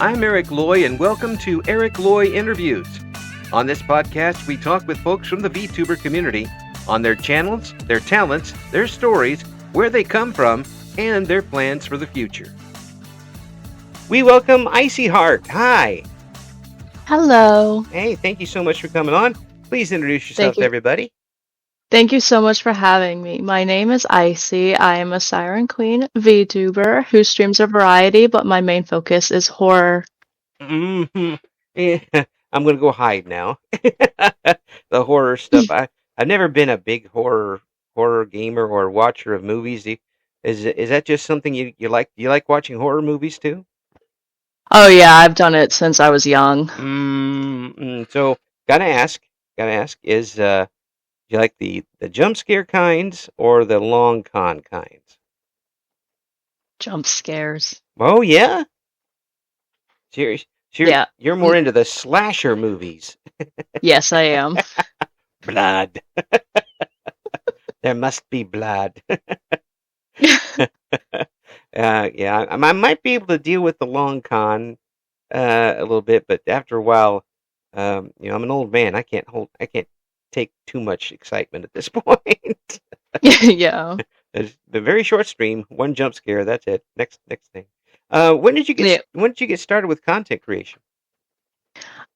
I'm Eric Loy, and welcome to Loy Interviews. On this podcast, we talk with folks from the VTuber community on their channels, their talents, their stories, where they come from, and their plans for the future. We welcome IceyHeart. Hi. Hello. Hey, thank you so much for coming on. Please introduce yourself Thank to you. everybody. Thank you so much for having me. My name is Icy. I am a Siren Queen VTuber who streams a variety, but my main focus is horror. Mm-hmm. Yeah, I'm going to go hide now. The horror stuff. I've never been a big horror gamer or watcher of movies. Is that just something you like? Do you like watching horror movies too? Oh yeah, I've done it since I was young. So gotta ask, is do you like the jump scare kinds or the long con kinds? Jump scares. Oh yeah, serious. Yeah. You're more into the slasher movies. Yes, I am. Blood. There must be blood. Yeah, I might be able to deal with the long con a little bit, but after a while, I'm an old man. I can't take too much excitement at this point. Yeah. It's a very short stream, one jump scare. That's it. Next thing. When did you get started with content creation?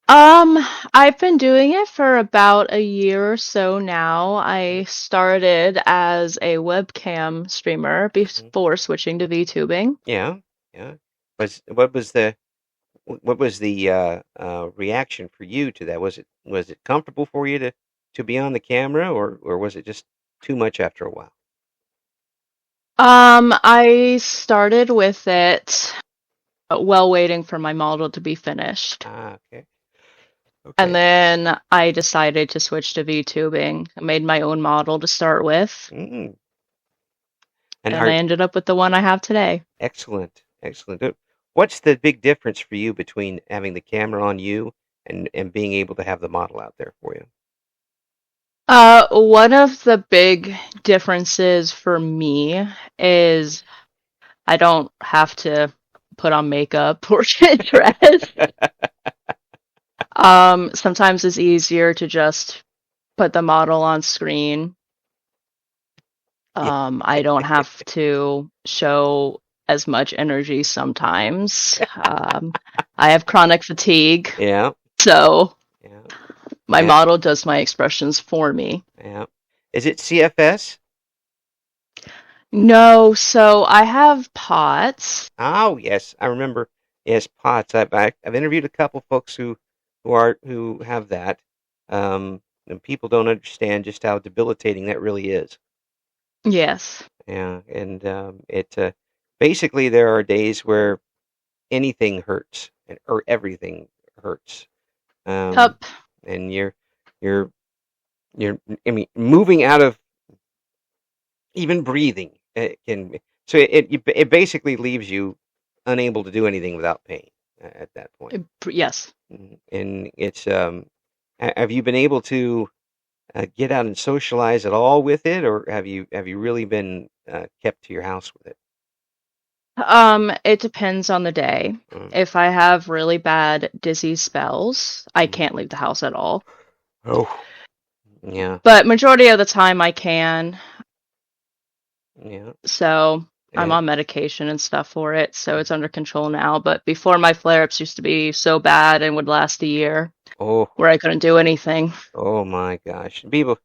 I've been doing it for about a year or so now. I started as a webcam streamer before switching to VTubing. Yeah. What was the reaction for you to that? Was it comfortable for you to be on the camera, or was it just too much after a while? I started with it while waiting for my model to be finished. Okay. And then I decided to switch to VTubing. I made my own model to start with. And I ended up with the one I have today. Excellent. What's the big difference for you between having the camera on you and being able to have the model out there for you? One of the big differences for me is I don't have to put on makeup or get dressed. Sometimes it's easier to just put the model on screen. I don't have to show as much energy sometimes. I have chronic fatigue. Yeah. So my model does my expressions for me. Yeah. Is it CFS? No, so I have POTS. Oh yes, I remember. Yes, POTS. I've interviewed a couple folks who have that. And people don't understand just how debilitating that really is. Yes. Yeah, and it basically there are days where anything hurts or everything hurts. Yep. And you're moving out of even breathing it basically leaves you unable to do anything without pain at that point. Yes. And it's have you been able to get out and socialize at all with it, or have you really been kept to your house with it? It depends on the day. If I have really bad dizzy spells, I can't leave the house at all. Oh, yeah. But majority of the time I can. Yeah. So I'm on medication and stuff for it, so it's under control now. But before, my flare-ups used to be so bad and would last a year. Oh. Where I couldn't do anything. Oh my gosh. People,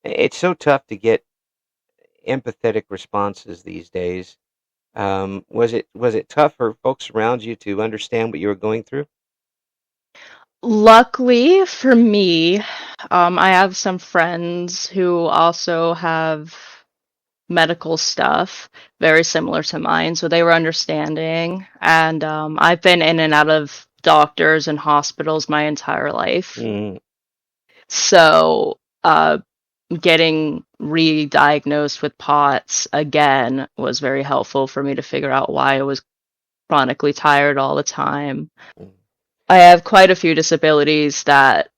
it's so tough to get empathetic responses these days. Was it tough for folks around you to understand what you were going through? Luckily for me, I have some friends who also have medical stuff very similar to mine, so they were understanding. And I've been in and out of doctors and hospitals my entire life. So getting re-diagnosed with POTS again was very helpful for me to figure out why I was chronically tired all the time. I have quite a few disabilities that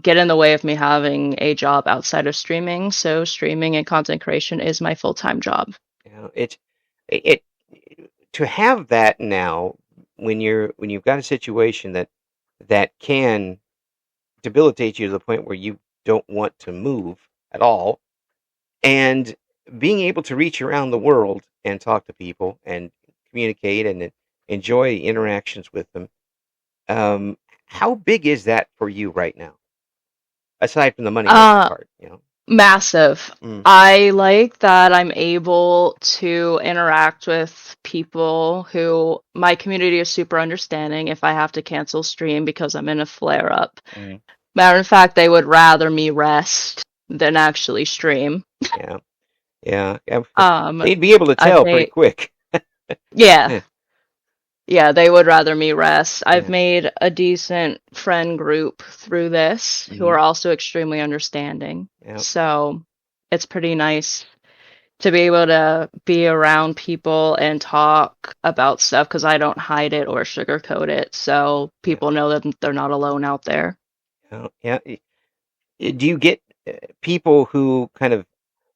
get in the way of me having a job outside of streaming. So streaming and content creation is my full-time job. Yeah, it to have that now when you've got a situation that can debilitate you to the point where you don't want to move at all, and being able to reach around the world and talk to people and communicate and enjoy interactions with them. Um, how big is that for you right now, aside from the money making Uh, part? Massive. Mm, I like that I'm able to interact with people who my community is super understanding if I have to cancel stream because I'm in a flare up. mm, Matter of fact, they would rather me rest than actually stream. yeah, yeah. Um, They'd be able to I've tell pretty made, quick. yeah, Yeah, yeah, they would rather me rest. I've yeah, made a decent friend group through this who mhm, are also extremely understanding. yeah, So it's pretty nice to be able to be around people and talk about stuff because I don't hide it or sugarcoat it. So yeah, people know that they're not alone out there. yeah. Do you get people who kind of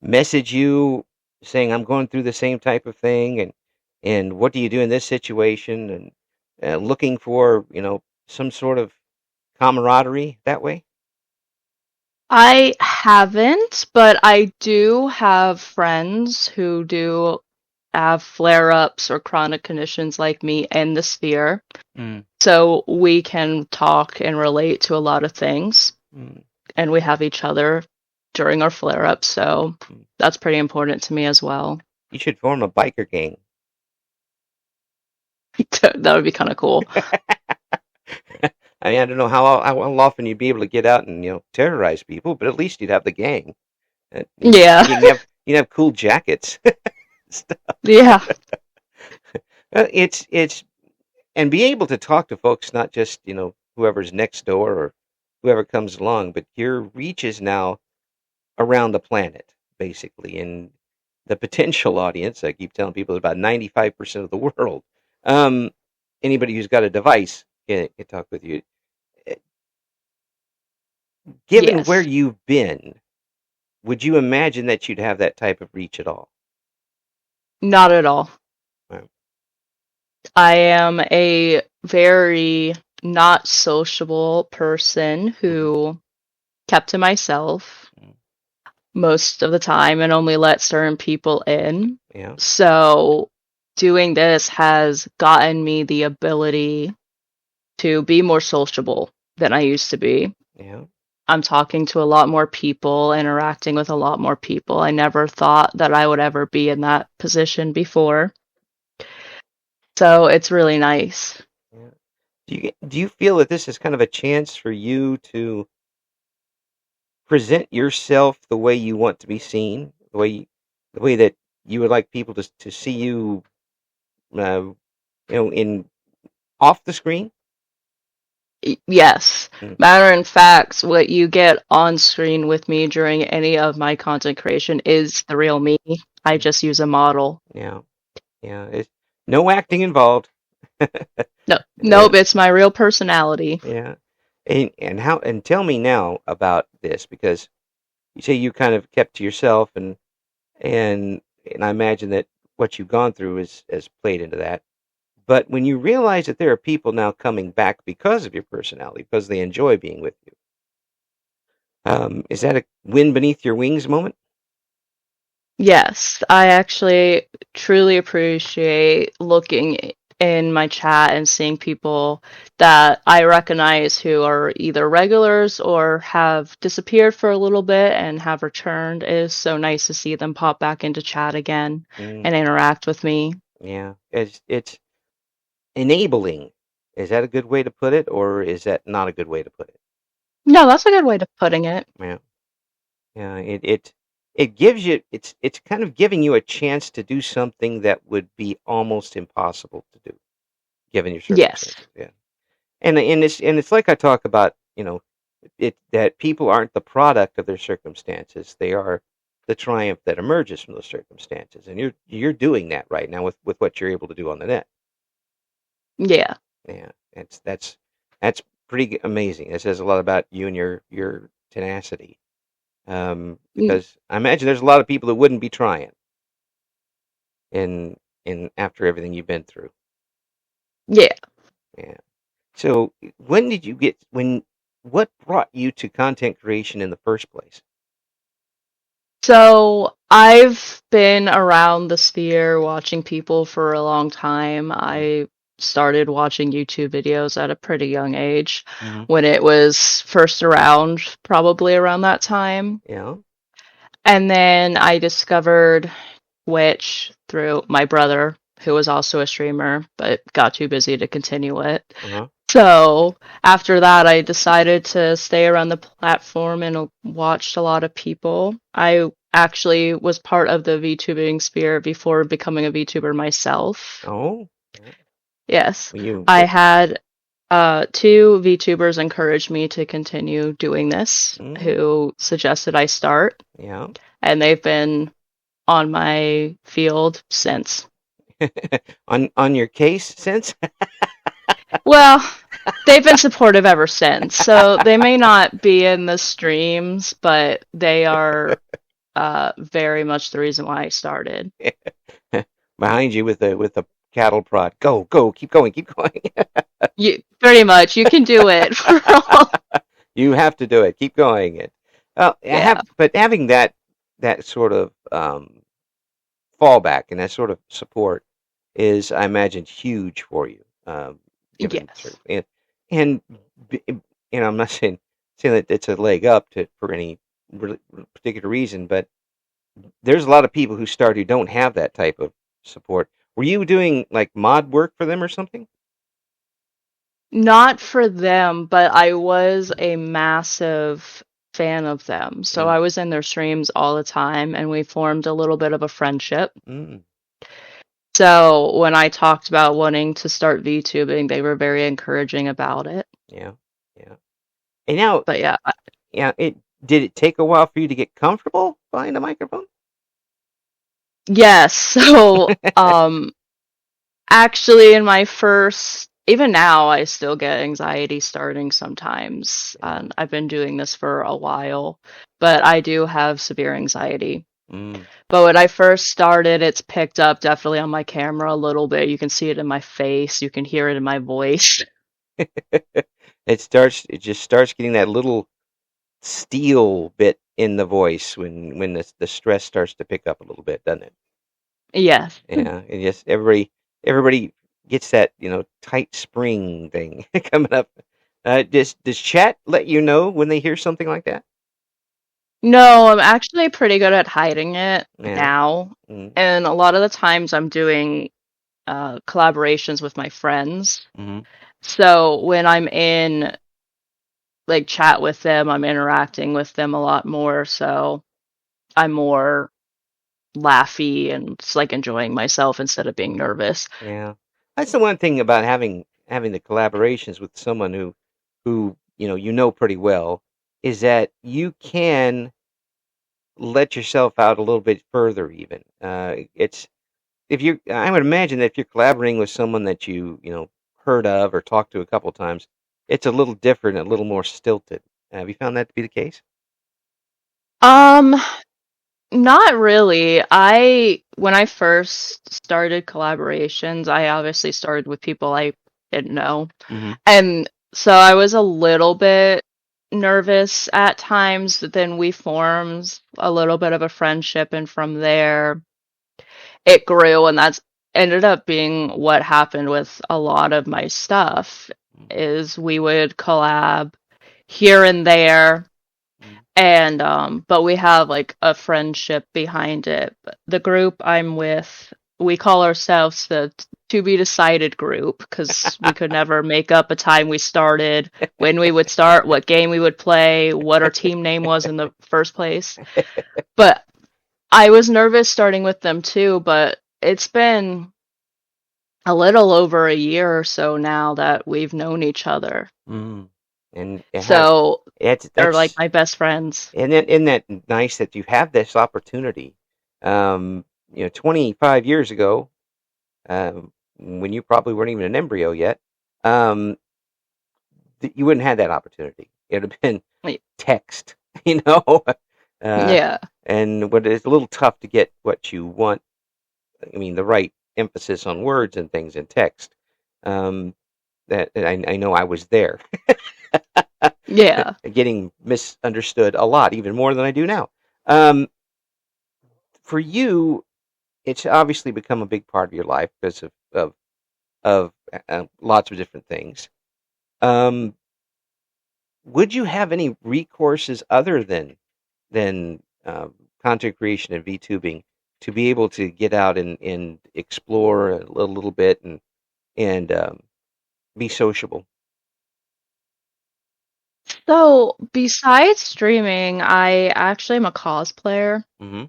message you saying, "I'm going through the same type of thing," and what do you do in this situation, and looking for some sort of camaraderie that way? I haven't, but I do have friends who do have flare ups or chronic conditions like me in the sphere. Mm, So we can talk and relate to a lot of things, mm, and we have each other during our flare ups. So mm. that's pretty important to me as well. You should form a biker gang. That would be kind of cool. I mean, I don't know how often you'd be able to get out and terrorize people, but at least you'd have the gang. Yeah, You can have cool jackets. Stuff. yeah, It's and be able to talk to folks, not just whoever's next door or whoever comes along, but your reach is now around the planet, basically, and the potential audience. I keep telling people, is about 95% of the world. Um, Anybody who's got a device can talk with you. Eh, Given where yes. you've been, would you imagine that you'd have that type of reach at all? Not at all. Right. I am a very not sociable person Mhm. who kept to myself Mm. most of the time and only let certain people in. Yeah, So doing this has gotten me the ability to be more sociable than I used to be. yeah. I'm talking to a lot more people, interacting with a lot more people. I never thought that I would ever be in that position before. So it's really nice. Yeah. Do you feel that this is kind of a chance for you to present yourself the way you want to be seen, the way that you would like people to see you, in off the screen? Yes. Mm, Matter in fact, what you get on screen with me during any of my content creation is the real me. I mm, just use a model. yeah, yeah. It's no acting involved. No, Uh, nope, it's my real personality. yeah, and tell me now about this, because you say you kind of kept to yourself, and and I imagine that what you've gone through has played into that. But when you realize that there are people now coming back because of your personality, because they enjoy being with you, is that a wind beneath your wings moment? Yes, I actually truly appreciate looking in my chat and seeing people that I recognize who are either regulars or have disappeared for a little bit and have returned. It is so nice to see them pop back into chat again Mm, and interact with me. yeah, it's enabling. Is that a good way to put it, or is that not a good way to put it? No, that's a good way of putting it. Yeah, yeah. It gives you it's kind of giving you a chance to do something that would be almost impossible to do given your Yes. circumstances. Yeah, and it's like I talk about, it that people aren't the product of their circumstances; they are the triumph that emerges from those circumstances, and you're doing that right now with what you're able to do on the net. Yeah. Yeah, that's pretty amazing. It says a lot about you and your tenacity. Mm, Because I imagine there's a lot of people that wouldn't be trying in after everything you've been through. yeah. Yeah. So when did you get what brought you to content creation in the first place? So I've been around the sphere watching people for a long time. Mhm. I started watching YouTube videos at a pretty young age Mhm. when it was first around, probably around that time. Yeah. And then I discovered Twitch through my brother, who was also a streamer, but got too busy to continue it. Uh-huh. So after that, I decided to stay around the platform and watched a lot of people. I actually was part of the VTubing sphere before becoming a VTuber myself. Oh. Yeah. Yes, You I had two VTubers encourage me to continue doing this, mm, who suggested I start, yeah. and they've been on my field since. On your case since? Well, they've been supportive ever since. So they may not be in the streams, but they are very much the reason why I started. Behind you with the cattle prod. Go, go, keep going, keep going. You pretty much you can do it for all. You have to do it. Keep going. Yeah. But having that sort of fallback and that sort of support is, I imagine, huge for you. Given Yes. certain and b- I'm not saying that it's a leg up to for any particular reason, but there's a lot of people who start who don't have that type of support. Were you doing like mod work for them or something? Not for them, but I was a massive fan of them. So Mm, I was in their streams all the time and we formed a little bit of a friendship. mm, So when I talked about wanting to start VTubing, they were very encouraging about it. yeah, yeah. And now, But yeah, yeah, it did it take a while for you to get comfortable behind the microphone? yes. So actually in my first even now I still get anxiety starting sometimes. Yeah. I've been doing this for a while, but I do have severe anxiety. Mm. But when I first started, it's picked up definitely on my camera a little bit. You can see it in my face, you can hear it in my voice. It just starts getting that little steel bit in the voice when the stress starts to pick up a little bit, doesn't it? Yes. Yeah, and just everybody gets that, tight spring thing coming up. Does chat let you know when they hear something like that? No, I'm actually pretty good at hiding it Yeah. now. Mm-hmm. And a lot of the times I'm doing collaborations with my friends. Mm-hmm. So when I'm in like chat with them, I'm interacting with them a lot more. So I'm more laughy and just like enjoying myself instead of being nervous. Yeah, that's the one thing about having the collaborations with someone who pretty well is that you can let yourself out a little bit further. Even it's if you, I would imagine that if you're collaborating with someone that you heard of or talked to a couple times, it's a little different, a little more stilted. Have you found that to be the case? Um, Not really. When I first started collaborations, I obviously started with people I didn't know. Mm-hmm. And so I was a little bit nervous at times, but then we formed a little bit of a friendship, and from there it grew, and that's ended up being what happened with a lot of my stuff is we would collab here and there and but we have like a friendship behind it. The group I'm with, we call ourselves the to be decided group because we could never make up a time we started, when we would start, what game we would play, what our team name was in the first place. But I was nervous starting with them too, but it's been a little over a year or so now that we've known each other. Mm. And it has So they're like that's my best friends. And then, isn't that nice that you have this opportunity? 25 years ago, when you probably weren't even an embryo yet, um, you wouldn't have that opportunity. It would have been text, you know, uh, Yeah. and what it's a little tough to get what you want. I mean, the right emphasis on words and things in text. Um, that I know I was there, Yeah. getting misunderstood a lot, even more than I do now. Um, for you, it's obviously become a big part of your life because of lots of different things. Um, would you have any recourses other than content creation and VTubing to be able to get out and explore a little bit and be sociable? So, besides streaming, I actually am a cosplayer. Hmm.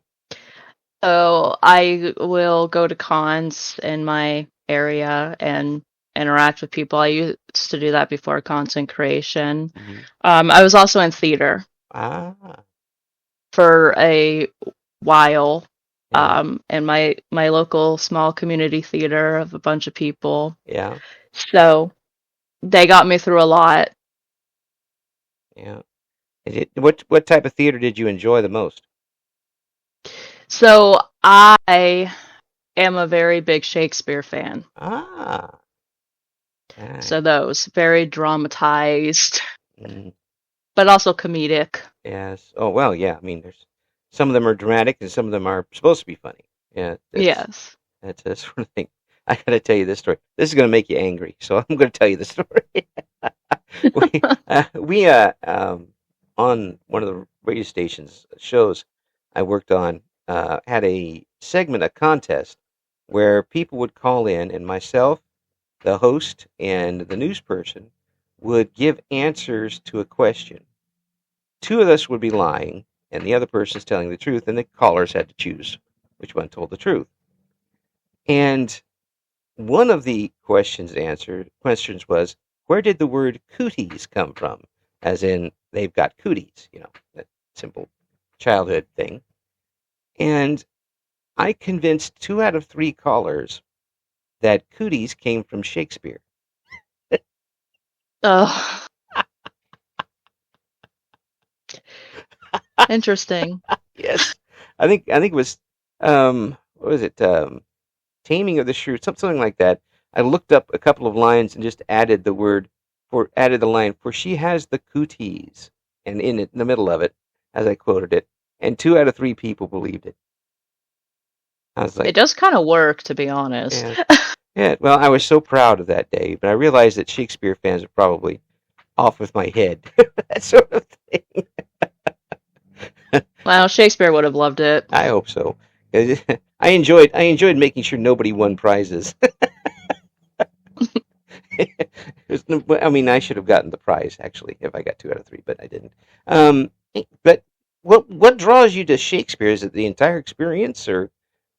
So, I will go to cons in my area and interact with people. I used to do that before content creation. Hmm. I was also in theater Ah, for a while, yeah, in my local small community theater of a bunch of people. yeah, So, they got me through a lot. yeah. What type of theater did you enjoy the most? So, I am a very big Shakespeare fan. Ah, So nice. those very dramatized, Mm, but also comedic. yes. Oh well, yeah. I mean, there's some of them are dramatic and some of them are supposed to be funny. Yeah, Yes. that's a sort of thing. I gotta tell you this story. This is gonna make you angry, so I'm gonna tell you the story. We on one of the radio stations shows I worked on had a segment, a contest where people would call in, and myself, the host, and the news person would give answers to a question. Two of us would be lying, and the other person's telling the truth, and the callers had to choose which one told the truth. And one of the questions was, where did the word cooties come from? As in, they've got cooties, that simple childhood thing. And I convinced 2 out of 3 callers that cooties came from Shakespeare. Oh, interesting. Yes, I think it was what was it? Taming of the Shrew, something like that. I looked up a couple of lines and just added the line, for she has the cooties, and in the middle of it, as I quoted it, and 2 out of 3 people believed it. I was It like, does kind of work, to be honest. yeah, yeah. Well, I was so proud of that day, but I realized that Shakespeare fans are probably off with my head, that sort of thing. Well, Shakespeare would have loved it. I hope so. I enjoyed making sure nobody won prizes. I mean, I should have gotten the prize actually if I got 2 out of 3, but I didn't. Um, but what draws you to Shakespeare? Is it the entire experience,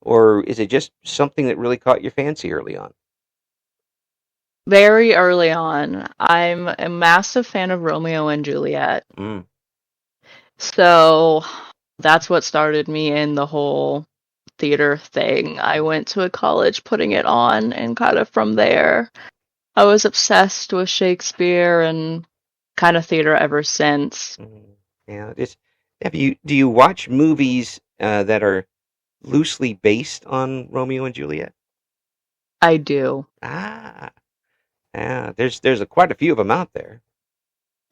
or is it just something that really caught your fancy early on? Very early on, I'm a massive fan of Romeo and Juliet. Mm, So that's what started me in the whole theater thing. I went to a college putting it on, and kind of from there, I was obsessed with Shakespeare and kind of theater ever since. mm. Yeah. Do you watch movies that are loosely based on Romeo and Juliet? I do. Ah, yeah. There's quite a few of them out there.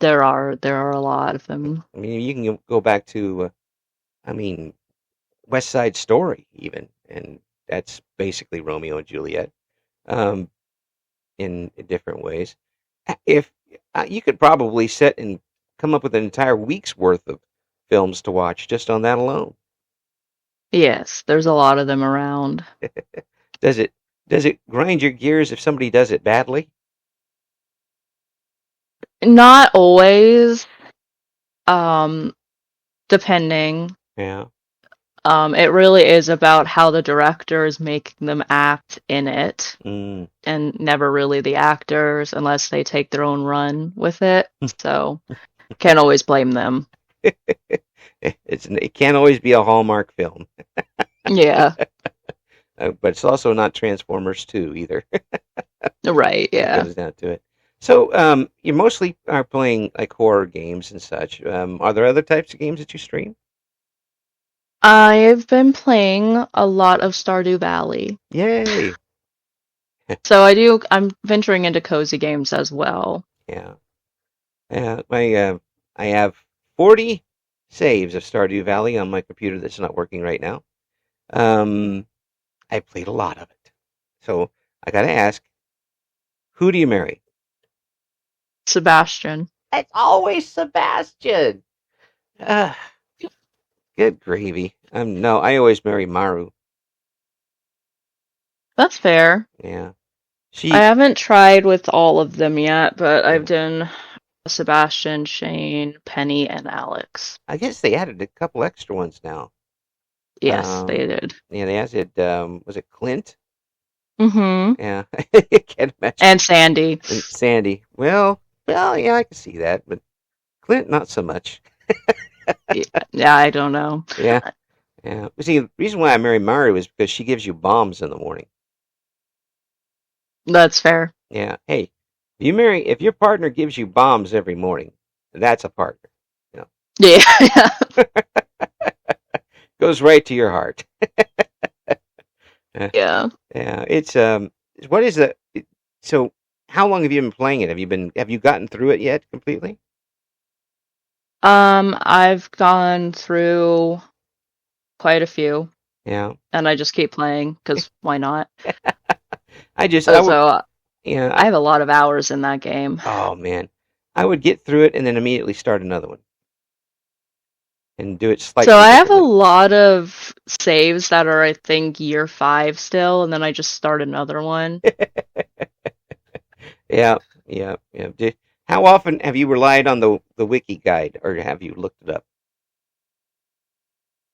There are a lot of them. I mean, you can go back to I mean, West Side Story even, and that's basically Romeo and Juliet, um, in different ways. If you could probably sit and come up with an entire week's worth of films to watch just on that alone. Yes, there's a lot of them around. Does it does it grind your gears if somebody does it badly? Not always, um, depending. Yeah. It really is about how the director is making them act in it, Mm. and never really the actors unless they take their own run with it. So can't always blame them. It can't always be a Hallmark film, Yeah, but it's also not Transformers 2 either. right, It yeah. comes down to it. So, you mostly are playing like horror games and such. Are there other types of games that you stream? I've been playing a lot of Stardew Valley. Yay! So I'm venturing into cozy games as well. Yeah. I have 40 saves of Stardew Valley on my computer that's not working right now. Um, I played a lot of it. So I got to ask, who do you marry? Sebastian. It's always Sebastian. Uh, Good gravy. No, I always marry Maru. That's fair. Yeah. I She, haven't tried with all of them yet, but yeah. I've done Sebastian, Shane, Penny, and Alex. I guess they added a couple extra ones now. Yes, they did. Yeah, they added, was it Clint? Mm-hmm. Yeah. I can't imagine. And Sandy. And Sandy. Well, yeah, I can see that, but Clint, not so much. Yeah, I don't know. Yeah. Yeah. See, the reason why I married Maru is because she gives you bombs in the morning. That's fair. Yeah. Hey, if your partner gives you bombs every morning, that's a partner. You know, Yeah. goes right to your heart. Yeah. Yeah. What is the, so how long have you been playing it? Have you gotten through it yet completely? I've gone through quite a few, Yeah. and I just keep playing because why not? I would, So yeah. I have a lot of hours in that game. Oh man, I would get through it and then immediately start another one and do it So slightly I have a differently. lot of saves that are, I think, year 5 still, and then I just start another one. Yeah, yeah. How often have you relied on the wiki guide, or have you looked it up?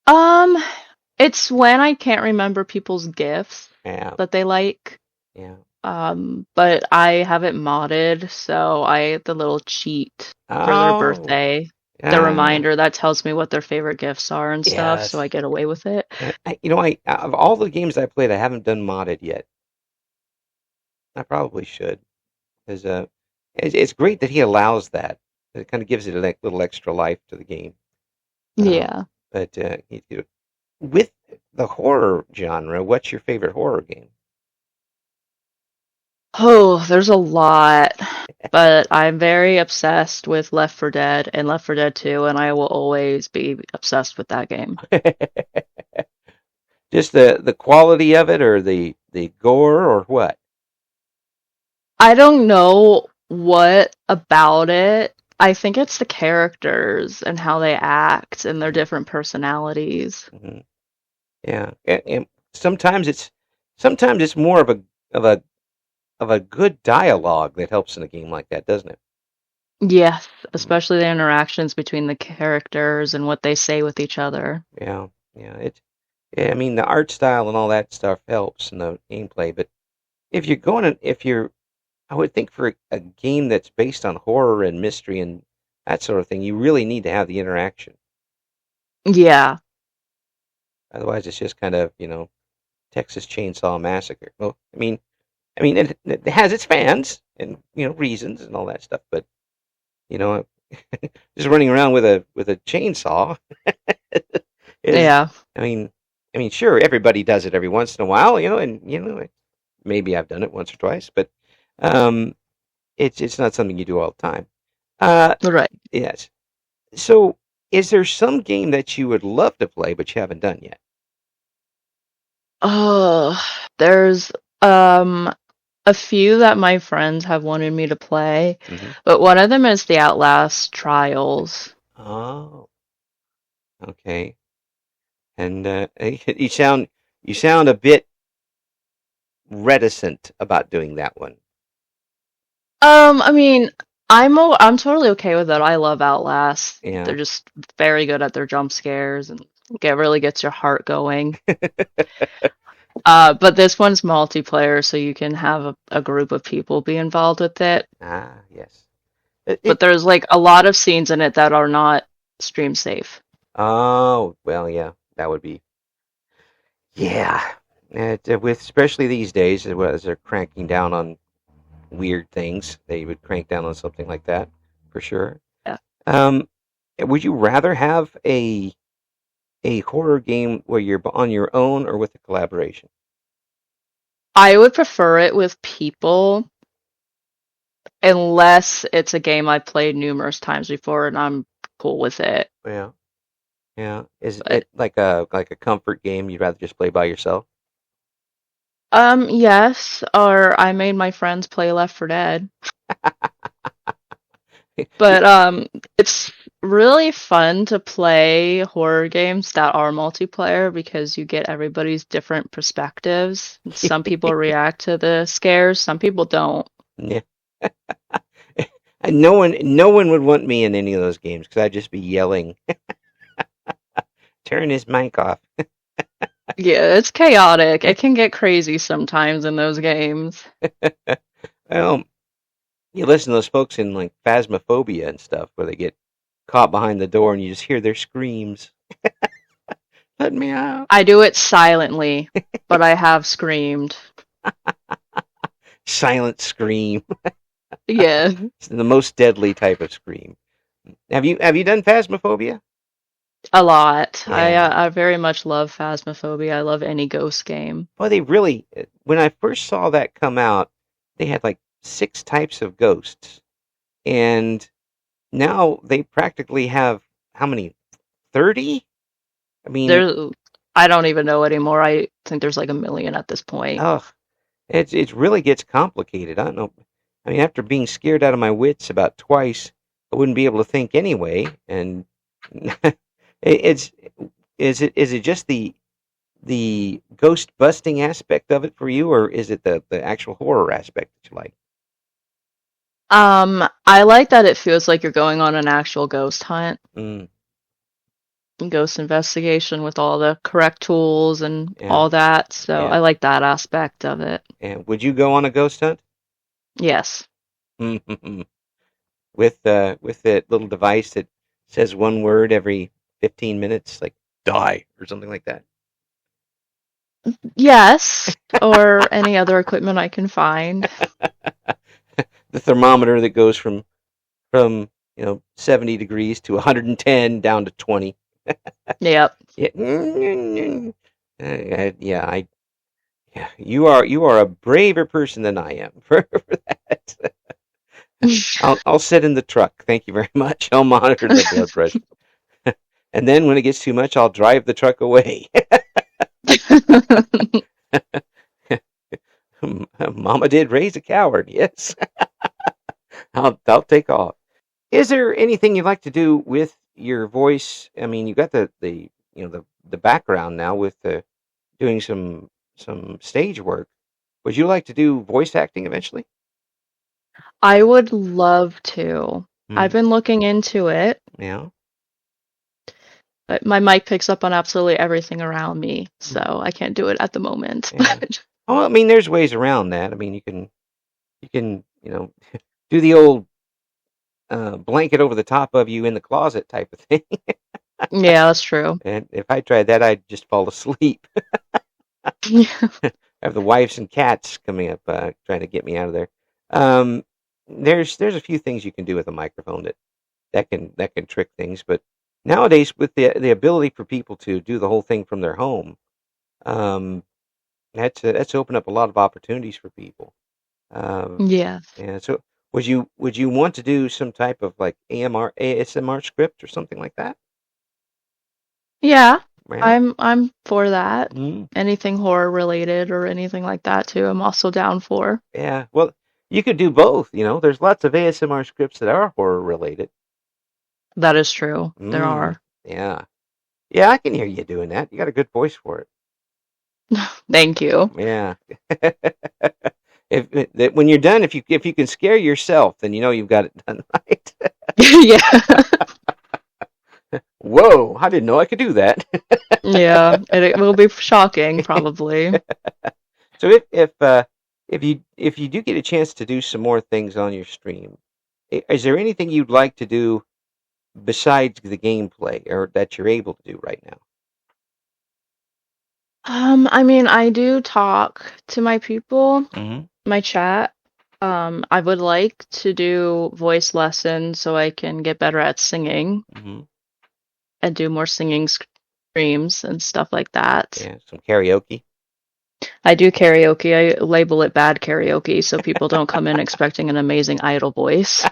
Um, it's when I can't remember people's gifts Yeah, that they like. yeah. But I have it modded, so I the little cheat for their Oh, birthday, the ah, reminder that tells me what their favorite gifts are and stuff, so I yes. get away with it. I of all the games I played, I haven't done modded yet. I probably should, because it's great that he allows that. It kind of gives it a little extra life to the game. Um, Yeah. but with the horror genre, what's your favorite horror game? Oh, there's a lot, but I'm very obsessed with Left 4 Dead and Left 4 Dead 2, and I will always be obsessed with that game. Just the quality of it, or the gore, or what? I don't know what about it. I think it's the characters and how they act and their different personalities. Mm-hmm. Yeah, and sometimes it's more of a of a good dialogue that helps in a game like that, doesn't it? Yes, Mhm. especially the interactions between the characters and what they say with each other. Yeah, yeah. I mean, the art style and all that stuff helps in the gameplay, but if you're, I would think for a game that's based on horror and mystery and that sort of thing, you really need to have the interaction. Yeah. Otherwise, it's just kind of, Texas Chainsaw Massacre. Well, I mean, it has its fans and reasons and all that stuff, but you know, just running around with a chainsaw is, Yeah. I mean, sure, everybody does it every once in a while, and maybe I've done it once or twice, but um, it's not something you do all the time. Uh, Right. yes. So, is there some game that you would love to play but you haven't done yet? Oh, there's um a few that my friends have wanted me to play, Hmm. but one of them is the Outlast Trials. Oh, okay. And you sound a bit reticent about doing that one. I mean, I'm totally okay with it. I love Outlast. Yeah. They're just very good at their jump scares and it really gets your heart going. But this one's multiplayer, so you can have a group of people be involved with it. Ah, yes. It, But it there's like a lot of scenes in it that are not stream safe. oh, well, yeah, that would be, yeah. With especially these days, as they're cranking down on weird things, they would crank down on something like that for sure. Yeah. Um, would you rather have a horror game where you're on your own or with a collaboration? I would prefer it with people unless it's a game I've played numerous times before and I'm cool with it. Yeah. Yeah. Is But it like a comfort game you'd rather just play by yourself? yes, or I made my friends play Left 4 Dead. But it's really fun to play horror games that are multiplayer because you get everybody's different perspectives. Some people react to the scares, some people don't. Yeah. And no one would want me in any of those games because I'd just be yelling, turn his mic off. Yeah, it's chaotic. It can get crazy sometimes in those games. Well, you listen to those folks in like Phasmophobia and stuff where they get caught behind the door and you just hear their screams. Let me out. I do it silently, but I have screamed. Silent scream. Yeah, It's the most deadly type of scream. Have you done Phasmophobia? a lot. Yeah. I very much love Phasmophobia. I love any ghost game. Well, they really, when I first saw that come out, they had like 6 types of ghosts. And now they practically have, how many? 30? I mean, There, I don't even know anymore. I think there's like a million at this point. ugh, it really gets complicated. I don't know. I mean, after being scared out of my wits about twice, I wouldn't be able to think anyway. And it's is it just the ghost busting aspect of it for you, or is it the actual horror aspect that you like? I like that it feels like you're going on an actual ghost hunt, Mm, ghost investigation with all the correct tools and yeah, all that. So yeah. I like that aspect of it. And would you go on a ghost hunt? Yes. With that little device that says one word every 15 minutes, like die or something like that? Yes, or any other equipment I can find. The thermometer that goes from 70 degrees to 110 down to 20. Yep. Yeah, yeah, yeah. You are a braver person than I am for that. I'll sit in the truck. Thank you very much. I'll monitor the blood pressure, and then when it gets too much, I'll drive the truck away. Mama did raise a coward. Yes, I'll take off. Is there anything you'd like to do with your voice? I mean, you got the background now with doing some stage work. Would you like to do voice acting eventually? I would love to. I've Mm, been looking into it, yeah. but my mic picks up on absolutely everything around me, Mm, so I can't do it at the moment. yeah. Oh, I mean, there's ways around that. I mean, you can do the old blanket over the top of you in the closet type of thing. Yeah, that's true. And if I tried that, I'd just fall asleep. I have the wives and cats coming up trying to get me out of there. Um, there's a few things you can do with a microphone that can trick things, but nowadays with the ability for people to do the whole thing from their home, um, that's opened up a lot of opportunities for people. Um, Yes. and so would you want to do some type of like ASMR script or something like that? Yeah, Yeah. I'm for that. Mm, Anything horror related or anything like that too, I'm also down for. yeah. Well, you could do both. There's lots of ASMR scripts that are horror related. That is true. There Mm, are. yeah. Yeah, I can hear you doing that. You got a good voice for it. Thank you. Yeah. When you're done, if you can scare yourself, then you know you've got it done right. Yeah. Whoa! I didn't know I could do that. Yeah, it will be shocking probably. So if you do get a chance to do some more things on your stream, is there anything you'd like to do besides the gameplay, or that you're able to do right now? I mean, I do talk to my people, Mm-hmm. my chat. I would like to do voice lessons so I can get better at singing Mm-hmm. and do more singing streams and stuff like that. Yeah, some karaoke. I do karaoke. I label it bad karaoke so people don't come in expecting an amazing idol voice.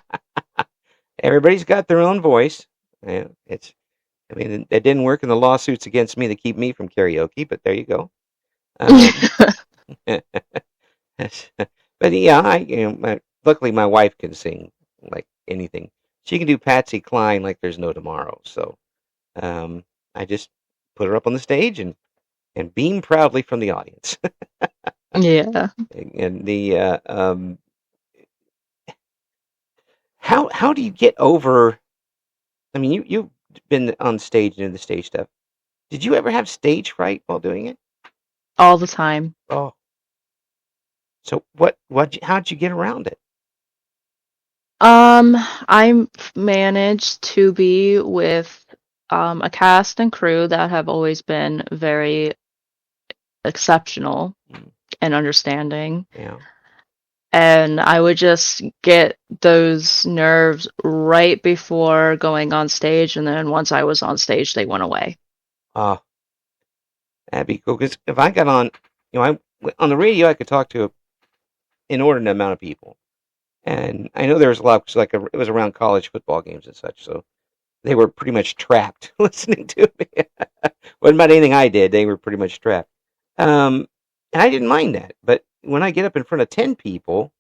Everybody's got their own voice. Yeah, I mean, it didn't work in the lawsuits against me to keep me from karaoke, but there you go. But yeah, luckily my wife can sing like anything. She can do Patsy Cline like there's no tomorrow. So I just put her up on the stage and beam proudly from the audience. Yeah. And the how do you get over? I mean, you've been on stage and in the stage stuff. Did you ever have stage fright while doing it? All the time. Oh, so how'd you get around it? I managed to be with a cast and crew that have always been very exceptional Mm, and understanding. yeah. And I would just get those nerves right before going on stage, and then once I was on stage, they went away. Uh, that'd be cool. Because if I got on, on the radio, I could talk to an inordinate amount of people. And I know there was a lot, 'cause it was around college football games and such, so they were pretty much trapped listening to me. Wasn't about anything I did; they were pretty much trapped. And I didn't mind that, but when I get up in front of 10 people,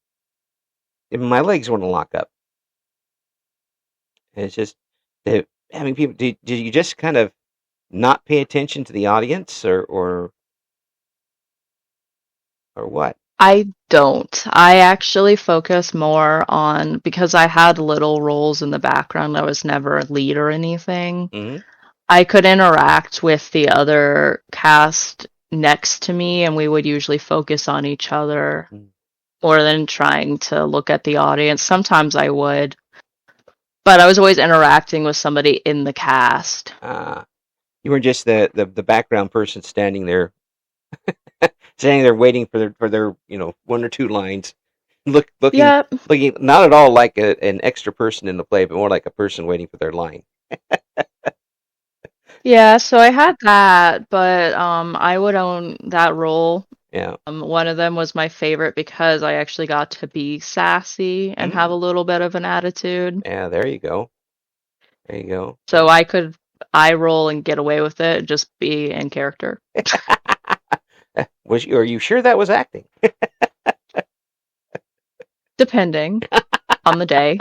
my legs want to lock up. And it's just that having people. Did you just kind of not pay attention to the audience, or what? I don't. I actually focus more on, because I had little roles in the background, I was never a lead or anything. Hmm. I could interact with the other cast next to me, and we would usually focus on each other more than trying to look at the audience. Sometimes I would, but I was always interacting with somebody in the cast. You weren't just the background person standing there waiting for their one or two lines, looking Yep. looking not at all like an extra person in the play, but more like a person waiting for their line. Yeah, so I had that, but I would own that role. Yeah. One of them was my favorite because I actually got to be sassy and have a little bit of an attitude. Yeah, there you go. There you go. So I could eye roll and get away with it, just be in character. Are you sure that was acting? Depending on the day.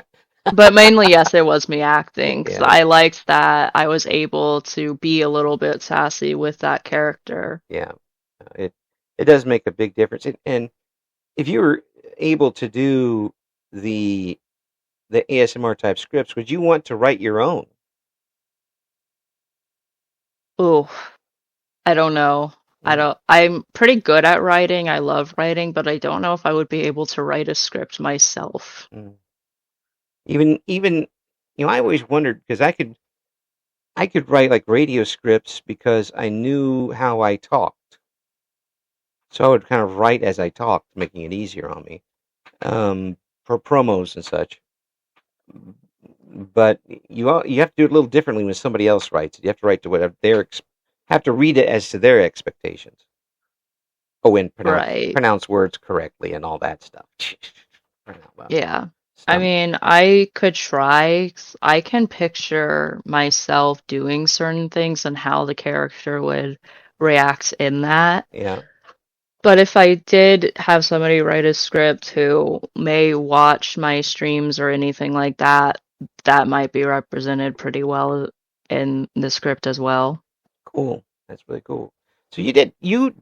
But mainly, yes, it was me acting, because Yeah. I liked that I was able to be a little bit sassy with that character. Yeah. It does make a big difference. And if you were able to do the ASMR type scripts, would you want to write your own? Ooh, I don't know. I'm pretty good at writing. I love writing, but I don't know if I would be able to write a script myself. Even I always wondered, because I could write like radio scripts because I knew how I talked. So I would kind of write as I talked, making it easier on me, for promos and such. But you have to do it a little differently when somebody else writes it. You have to write to whatever have to read it as to their expectations. Oh, and pronounce words correctly and all that stuff. Yeah. I mean, I could try. I can picture myself doing certain things and how the character would react in that. Yeah. But if I did have somebody write a script who may watch my streams or anything like that, that might be represented pretty well in the script as well. Cool. That's really cool. So you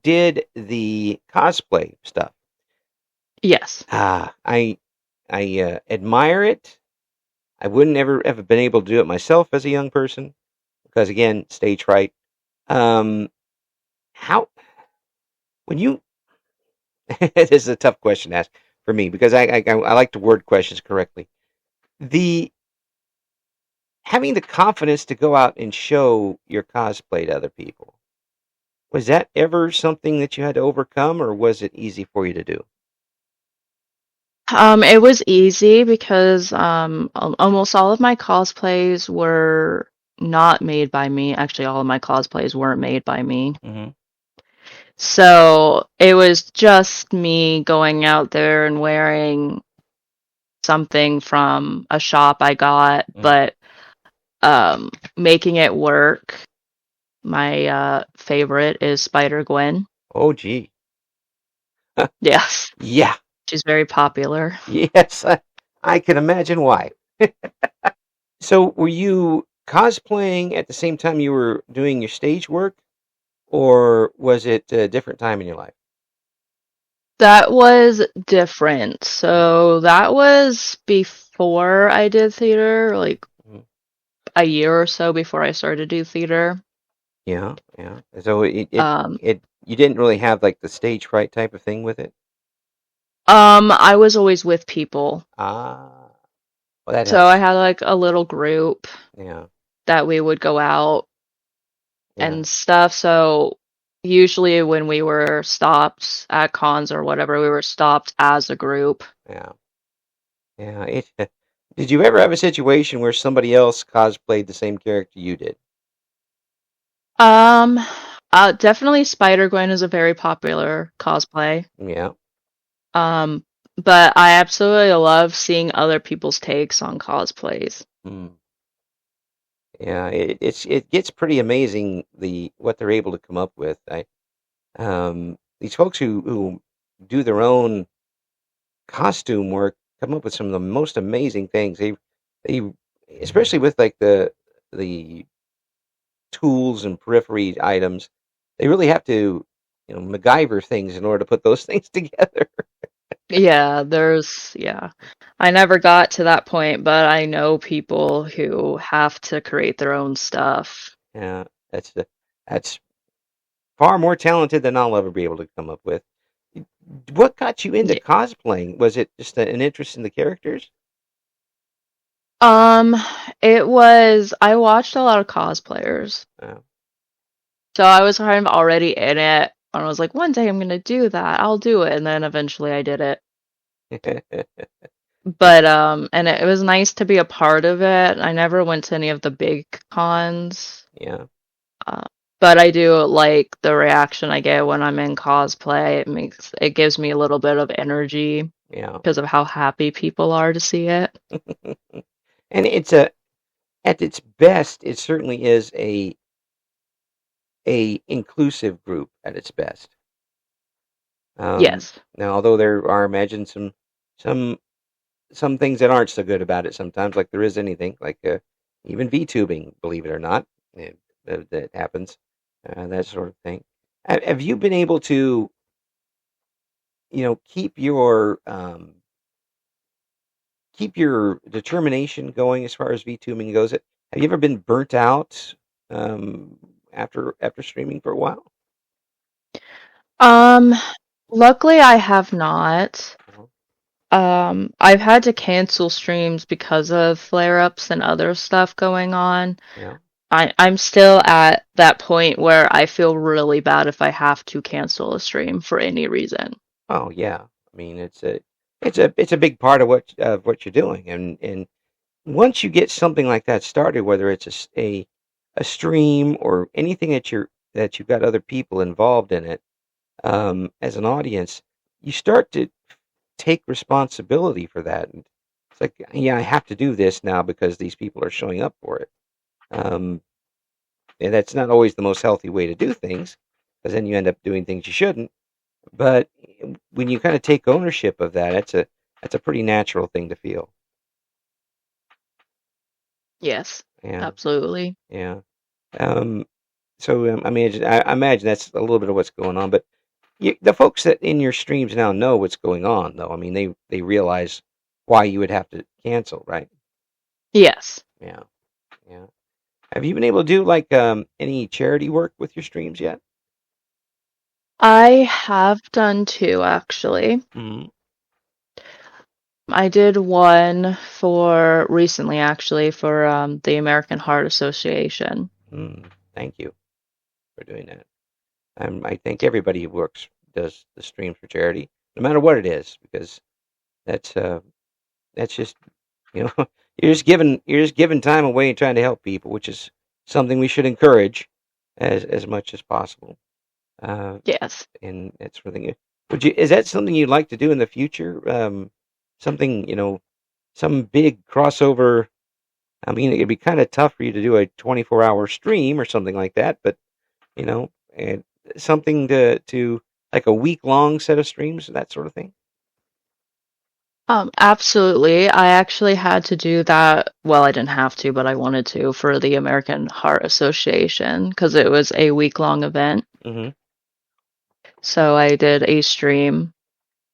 did the cosplay stuff. Yes. I admire it. I wouldn't ever have been able to do it myself as a young person because, again, stage fright. How when you this is a tough question to ask for me because I like to word questions correctly. Having the confidence to go out and show your cosplay to other people, was that ever something that you had to overcome, or was it easy for you to do? It was easy because almost all of my cosplays were not made by me. Actually, all of my cosplays weren't made by me. Mm-hmm. So it was just me going out there and wearing something from a shop I got, but making it work. My favorite is Spider-Gwen. Oh, gee. Yes, Yeah. she's very popular. Yes, I can imagine why. So, were you cosplaying at the same time you were doing your stage work, or was it a different time in your life? That was different. So that was before I did theater, like Mhm. a year or so before I started to do theater. Yeah, yeah. So Um, you didn't really have like the stage fright type of thing with it? I was always with people. Ah, well, that So I helps. had like a little group Yeah, that we would go out yeah, and stuff. So usually when we were stopped at cons or whatever, we were stopped as a group. yeah, yeah. Did you ever have a situation where somebody else cosplayed the same character you did? Um, definitely Spider-Gwen is a very popular cosplay. Yeah. Um, but I absolutely love seeing other people's takes on cosplays. Mm. Yeah, it gets pretty amazing what they're able to come up with. These folks who do their own costume work come up with some of the most amazing things. They especially with like the tools and periphery items, they really have to, MacGyver things in order to put those things together. Yeah. I never got to that point, but I know people who have to create their own stuff. Yeah, that's far more talented than I'll ever be able to come up with. What got you into Yeah. cosplaying? Was it just an interest in the characters? Um, I watched a lot of cosplayers. Uh, So I was kind of already in it, and I was like, one day I'm gonna do that. I'll do it. And then eventually I did it. But and it was nice to be a part of it. I never went to any of the big cons. yeah, Uh, but I do like the reaction I get when I'm in cosplay. It gives me a little bit of energy yeah. because of how happy people are to see it. And at its best, it certainly is a inclusive group at its best. Yes. Now, although there are, imagine some some things that aren't so good about it sometimes, like there is anything, like even VTubing, believe it or not, that happens, that sort of thing. Have you been able to, keep your determination going as far as VTubing goes? Have you ever been burnt out after streaming for a while? Um, luckily I have not. Uh-huh. I've had to cancel streams because of flare-ups and other stuff going on. Yeah. I'm still at that point where I feel really bad if I have to cancel a stream for any reason. Oh yeah. I mean, it's a big part of what you're doing, and once you get something like that started, whether it's a stream or anything that you've got other people involved in it, as an audience, you start to take responsibility for that. And it's like, yeah, I have to do this now because these people are showing up for it. Um, and that's not always the most healthy way to do things, because then you end up doing things you shouldn't. But when you kind of take ownership of that, that's a pretty natural thing to feel. Yes, Yeah, absolutely. yeah. Um, so I imagine that's a little bit of what's going on. But the folks that in your streams now know what's going on, though. I mean, they realize why you would have to cancel, right? Yes. Yeah, yeah. Have you been able to do like any charity work with your streams yet? I have done two actually. Mm-hmm. I did one for recently actually for the American Heart Association. Mm, thank you for doing that. I think everybody who works does the streams for charity, no matter what it is, because that's uh, that's just you know you're just giving time away and trying to help people, which is something we should encourage as much as possible. Yes. And it's something. Is that something you'd like to do in the future? Something, some big crossover. I mean, it'd be kind of tough for you to do a 24-hour stream or something like that, but and something to like a week-long set of streams, that sort of thing. Absolutely. I actually had to do that. Well, I didn't have to, but I wanted to for the American Heart Association because it was a week-long event. Mm-hmm. So I did a stream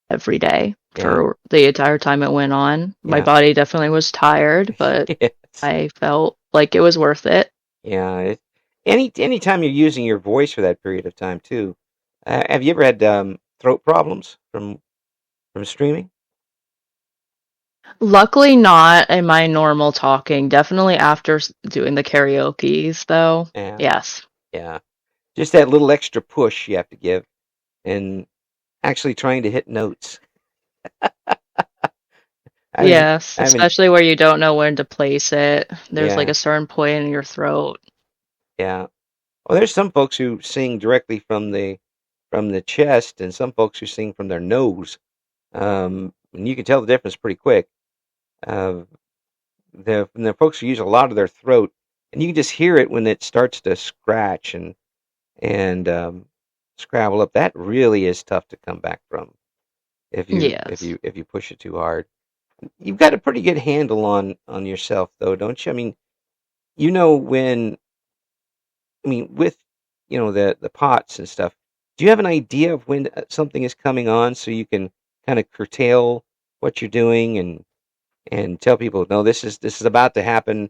every day Yeah. for the entire time it went on. My Yeah. body definitely was tired, but Yes. I felt like it was worth it. Yeah. Anytime you're using your voice for that period of time too. Have you ever had throat problems from streaming? Luckily, not in my normal talking. Definitely after doing the karaoke's, though. Yeah. Yes. Yeah. Just that little extra push you have to give, and actually trying to hit notes. I was, Yes, I haven't, especially where you don't know when to place it. There's like yeah, a certain point in your throat. yeah. Well, there's some folks who sing directly from the chest, and some folks who sing from their nose. And you can tell the difference pretty quick. Uh, the folks who use a lot of their throat, and you can just hear it when it starts to scratch and scrabble up. That really is tough to come back from if you if Yes. you if you push it too hard. You've got a pretty good handle on yourself, though, don't you? I mean, when with the pots and stuff. Do you have an idea of when something is coming on, so you can kind of curtail what you're doing and tell people, no, this is about to happen.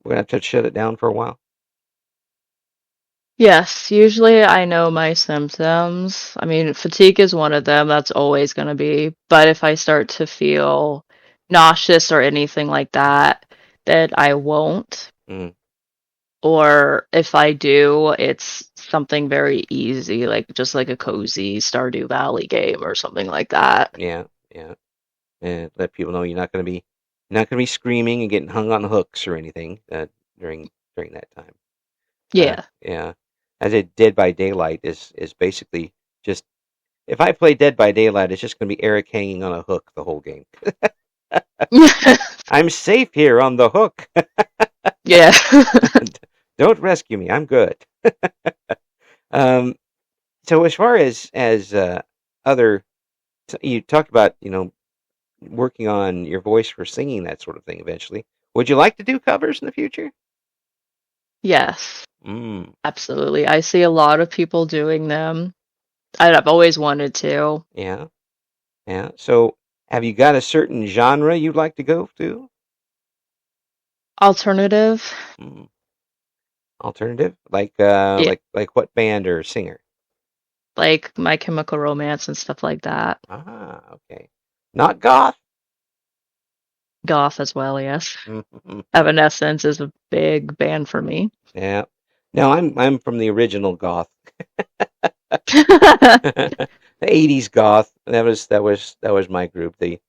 We're gonna have to shut it down for a while. Yes, usually I know my symptoms. I mean, fatigue is one of them. That's always going to be. But if I start to feel nauseous or anything like that, then I won't. Mm, Or if I do, it's something very easy, like just like a cozy Stardew Valley game or something like that. yeah, yeah. And let people know you're not gonna be screaming and getting hung on hooks or anything during that time. Yeah. Yeah. I did Dead by Daylight is basically just if I play Dead by Daylight, it's just gonna be Eric hanging on a hook the whole game. I'm safe here on the hook. Yeah. Don't rescue me. I'm good. Um, so as far as other, you talked about working on your voice for singing, that sort of thing. Eventually, would you like to do covers in the future? Yes, Mm, absolutely. I see a lot of people doing them. I've always wanted to. yeah, yeah. So have you got a certain genre you'd like to go to? Alternative? Mm, alternative, like Yeah, what band or singer? like My Chemical Romance and stuff like that. Ah, okay. Not goth. Goth as well, yes. Mhm. Evanescence is a big band for me. Yeah. No, I'm from the original goth. The 80s goth. That was my group. The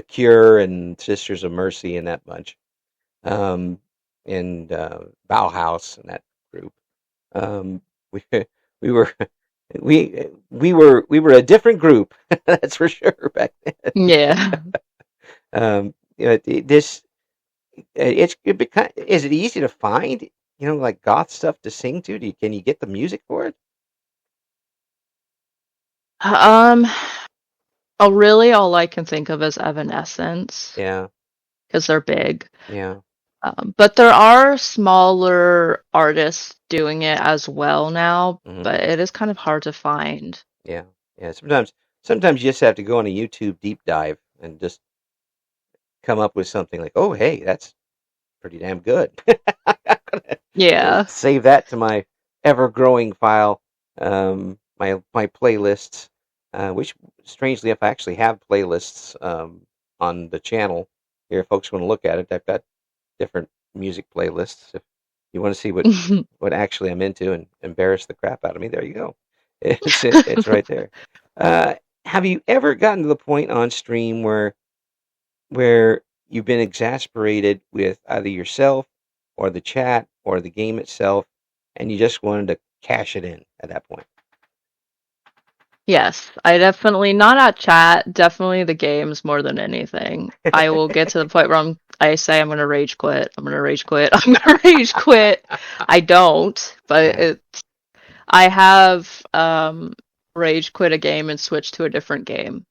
Cure and Sisters of Mercy and that bunch. Um and Bauhaus and that group. Um we we were we were a different group. That's for sure back then. Yeah. This is it easy to find, like goth stuff to sing to? Can you get the music for it? Um, oh, really, all I can think of is Evanescence Yeah, because they're big. yeah. But there are smaller artists doing it as well now, Hmm. but it is kind of hard to find. Yeah, yeah. Sometimes you just have to go on a YouTube deep dive and just come up with something like, oh, hey, that's pretty damn good. I'm gonna Yeah. save that to my ever-growing file, my playlists, which strangely enough, I actually have playlists on the channel. Here, if folks want to look at it, I've got different music playlists. If you want to see what actually I'm into and embarrass the crap out of me, there you go. It's right there. Uh, have you ever gotten to the point on stream where you've been exasperated with either yourself or the chat or the game itself, and you just wanted to cash it in at that point? Yes, I definitely not at chat, definitely the games more than anything. I will get to the point where I say I'm gonna rage quit. I'm gonna rage quit. I'm gonna rage quit. I don't, but Yeah. I have rage quit a game and switched to a different game.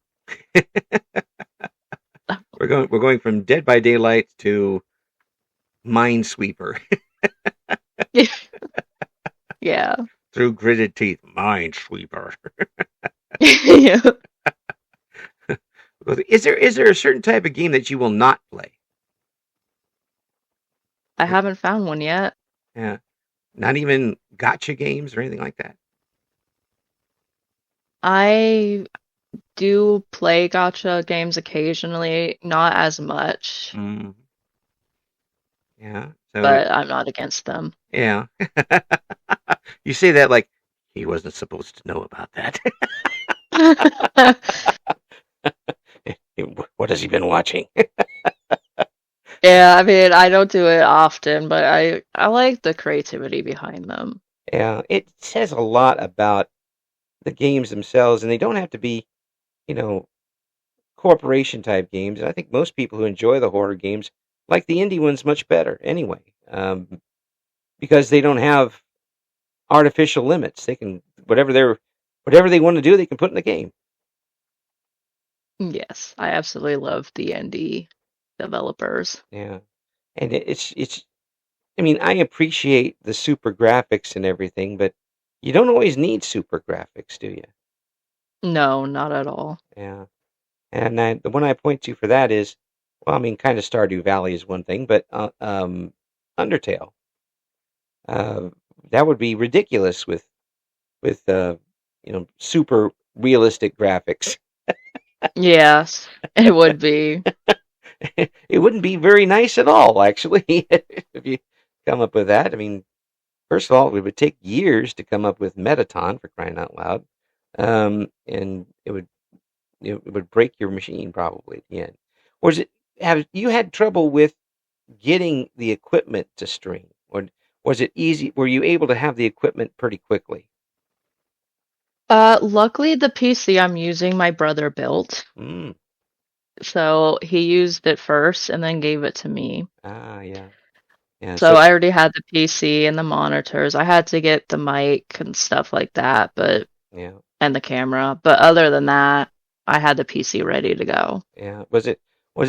We're going from Dead by Daylight to Minesweeper Yeah. through gritted teeth. Minesweeper. Yeah. Is there a certain type of game that you will not play? I haven't found one yet. Yeah. Not even gotcha games or anything like that. I do play gotcha games occasionally, not as much, Mm. Yeah. So but I'm not against them. yeah. You say that like he wasn't supposed to know about that. What has he been watching? Yeah, I mean, I don't do it often, but I like the creativity behind them. Yeah, it says a lot about the games themselves, and they don't have to be, you know, corporation type games. And I think most people who enjoy the horror games like the indie ones much better anyway, because they don't have artificial limits. They can whatever they want to do, they can put in the game. Yes, I absolutely love the indie developers. Yeah, and it's. I mean, I appreciate the super graphics and everything, but you don't always need super graphics, do you? No, not at all. Yeah. And the one I point to for that is, well, I mean, kind of Stardew Valley is one thing, but Undertale. Uh, that would be ridiculous with super realistic graphics. Yes, it would be. It wouldn't be very nice at all, actually, if you come up with that. I mean, first of all, it would take years to come up with Metaton for crying out loud, and it would break your machine probably at the end. Was it have you had trouble with getting the equipment to stream, or was it easy? Were you able to have the equipment pretty quickly? Luckily the PC I'm using my brother built, Mm. so he used it first and then gave it to me. Yeah, yeah. So So I already had the PC and the monitors. I had to get the mic and stuff like that, but yeah, and the camera. But other than that, I had the PC ready to go. yeah. Was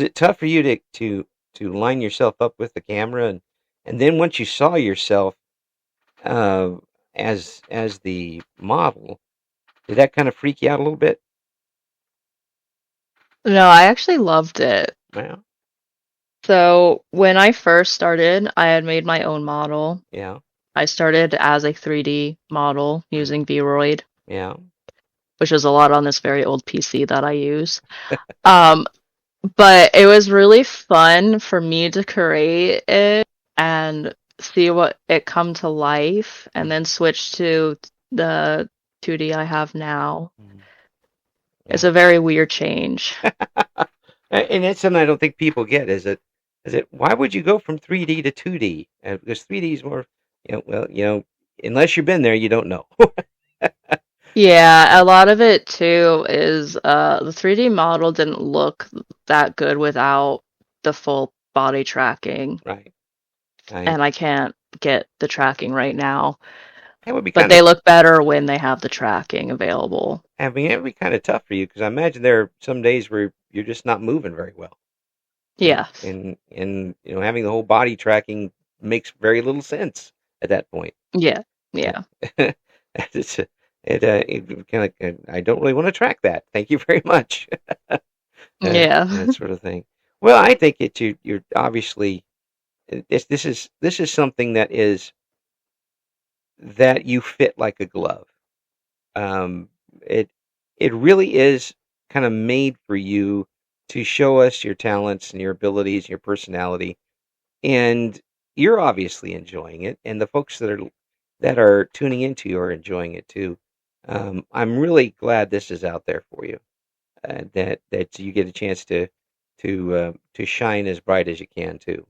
it tough for you to line yourself up with the camera, and then once you saw yourself uh, as the model, did that kind of freak you out a little bit? No, I actually loved it. Well, So when I first started, I had made my own model. yeah, I started as a 3D model mm, using Vroid, yeah, which is a lot on this very old PC that I use. Um, but it was really fun for me to create it and see what it come to life and mm, then switch to the 2D I have now. mm, It's yeah. a very weird change. And it's something I don't think people get. Is it why would you go from 3D to 2D? Because 3D is more, well, unless you've been there, you don't know. Yeah, a lot of it too is the 3D model didn't look that good without the full body tracking, Right. Right. and I can't get the tracking right now, That would be but kind of, they look better when they have the tracking available. I mean, it would be kind of tough for you because I imagine there are some days where you're just not moving very well, and Yes. having the whole body tracking makes very little sense at that point. Yeah. Yeah. it's it kind of I don't really want to track that. Thank you very much. Yeah. That sort of thing. Well, I think you're obviously this is something that you fit like a glove. Um, it it really is kind of made for you to show us your talents and your abilities, your personality, and you're obviously enjoying it, and the folks that are tuning into you are enjoying it too. I'm really glad this is out there for you, that you get a chance to shine as bright as you can too.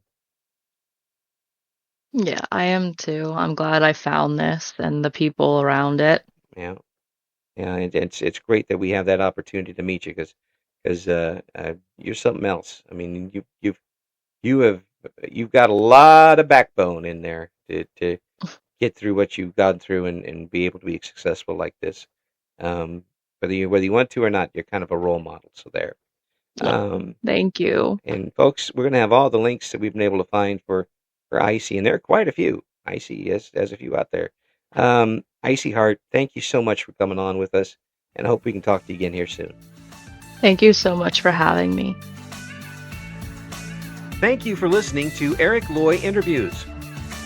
Yeah, I am too. I'm glad I found this and the people around it. Yeah, Yeah, and it's great that we have that opportunity to meet you because you're something else. I mean, you have you've got a lot of backbone in there to get through what you've gone through and be able to be successful like this. Um, whether you want to or not, you're kind of a role model. So there. Thank you. And folks, we're going to have all the links that we've been able to find for Icy, and there are quite a few. Icy has a few out there. IceyHeart, thank you so much for coming on with us, and I hope we can talk to you again here soon. Thank you so much for having me. Thank you for listening to Eric Loy Interviews.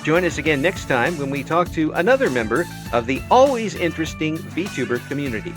Join us again next time when we talk to another member of the always interesting VTuber community.